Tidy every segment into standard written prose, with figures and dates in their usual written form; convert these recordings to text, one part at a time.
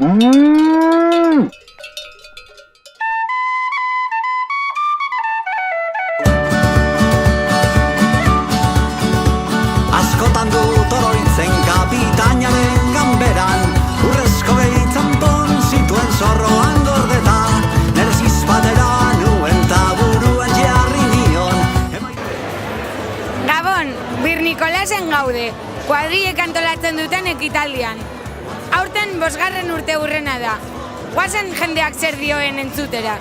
Askotan dut oroitzen kapitainaren ganberan, urrezko behitzen pon zituen zorroan gordeta, nire zizpatera nuen taburuan jarri nion. Gabon, Bir Nikolasen gaude, kuadrilek antolatzen duten ekitaldian. Aurten 5. urte hurrena da. Guazen jendeak zer dioen entzutera.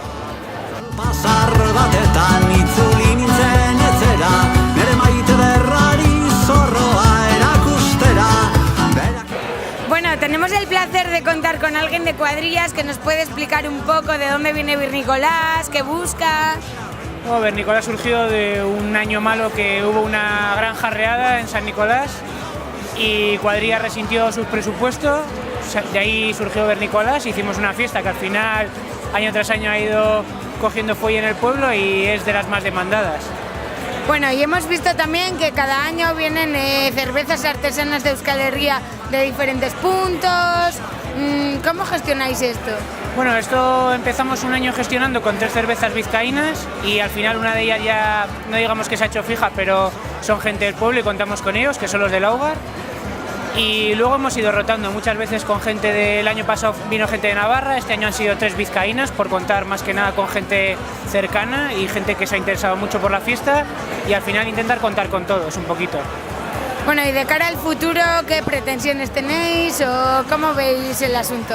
Pasar batetan itzuli nintzen etzera, nire maite derrari zorroa erakustera. Bueno, tenemos el placer de contar con alguien de cuadrillas que nos puede explicar un poco de dónde viene Bir Nicolás, qué busca. Bueno, Bir Nicolás surgió de un año malo que hubo una gran jarreada en San Nicolás y Cuadrilla resintió sus presupuestos, de ahí surgió Bir Nicolás, hicimos una fiesta que al final, año tras año, ha ido cogiendo fuelle en el pueblo y es de las más demandadas. Bueno, y hemos visto también que cada año vienen cervezas artesanas de Euskal Herria de diferentes puntos. ¿Cómo gestionáis esto? Bueno, esto empezamos un año gestionando con 3 cervezas vizcaínas y al final una de ellas ya, no digamos que se ha hecho fija, pero son gente del pueblo y contamos con ellos, que son los del Augar. Y luego hemos ido rotando muchas veces con gente del año pasado, vino gente de Navarra, este año han sido 3 vizcaínas, por contar más que nada con gente cercana y gente que se ha interesado mucho por la fiesta y al final intentar contar con todos un poquito. Bueno, y de cara al futuro, ¿qué pretensiones tenéis o cómo veis el asunto?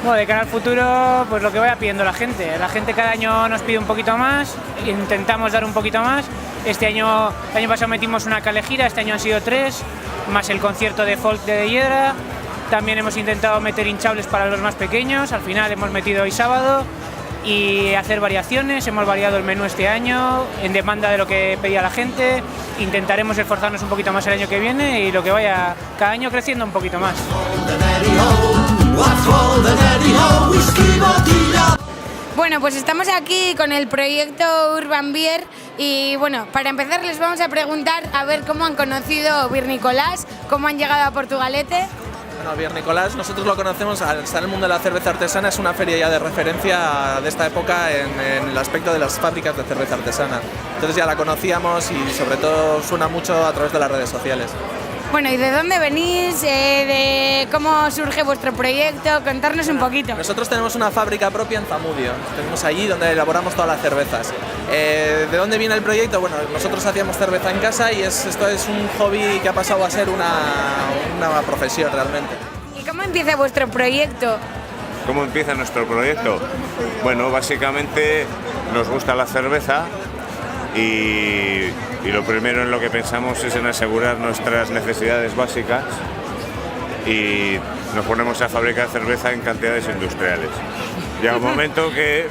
Bueno, de cara al futuro, pues lo que vaya pidiendo la gente. La gente cada año nos pide un poquito más, intentamos dar un poquito más. El año pasado metimos una calejira, este año han sido 3, más el concierto de folk de Hiedra. También hemos intentado meter hinchables para los más pequeños, al final hemos metido hoy sábado y hacer variaciones, hemos variado el menú este año en demanda de lo que pedía la gente. Intentaremos esforzarnos un poquito más el año que viene y lo que vaya cada año creciendo un poquito más. Bueno, pues estamos aquí con el proyecto Urban Beer y bueno, para empezar les vamos a preguntar a ver cómo han conocido Bir Nicolás, cómo han llegado a Portugalete. Bueno, Bir Nicolás nosotros lo conocemos, al estar en el mundo de la cerveza artesana, es una feria ya de referencia de esta época en el aspecto de las fábricas de cerveza artesana. Entonces ya la conocíamos y sobre todo suena mucho a través de las redes sociales. Bueno, ¿y de dónde venís? ¿De cómo surge vuestro proyecto? Contarnos un poquito. Nosotros tenemos una fábrica propia en Zamudio, tenemos allí donde elaboramos todas las cervezas. ¿De dónde viene el proyecto? Bueno, nosotros hacíamos cerveza en casa y esto es un hobby que ha pasado a ser una profesión realmente. ¿Y cómo empieza vuestro proyecto? ¿Cómo empieza nuestro proyecto? Bueno, básicamente nos gusta la cerveza y lo primero en lo que pensamos es en asegurar nuestras necesidades básicas y nos ponemos a fabricar cerveza en cantidades industriales. Llega un momento que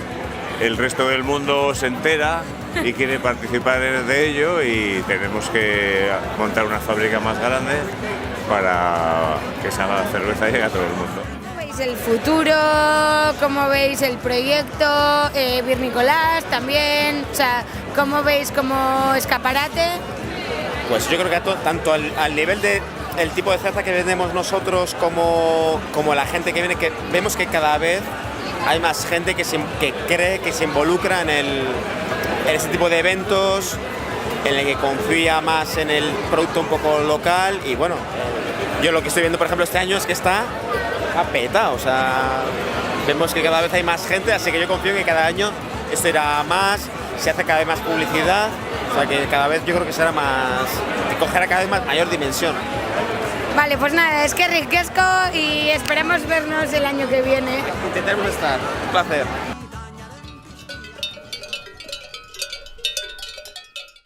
el resto del mundo se entera y quiere participar de ello y tenemos que montar una fábrica más grande para que esa cerveza llegue a todo el mundo. ¿Cómo veis el futuro? ¿Cómo veis el proyecto? Bir Nicolás también, o sea, ¿cómo veis como escaparate? Pues yo creo que tanto al nivel de el tipo de cerveza que vendemos nosotros como la gente que viene, que vemos que cada vez hay más gente que cree, que se involucra en ese tipo de eventos, en el que confía más en el producto un poco local y bueno, yo lo que estoy viendo por ejemplo este año es que está petado, o sea, vemos que cada vez hay más gente, así que yo confío en que cada año esto irá más, se hace cada vez más publicidad, o sea que cada vez yo creo que será más, que cogerá cada vez mayor dimensión. Vale, pues nada, es que ricasco y esperamos vernos el año que viene. Intentaremos estar, un placer.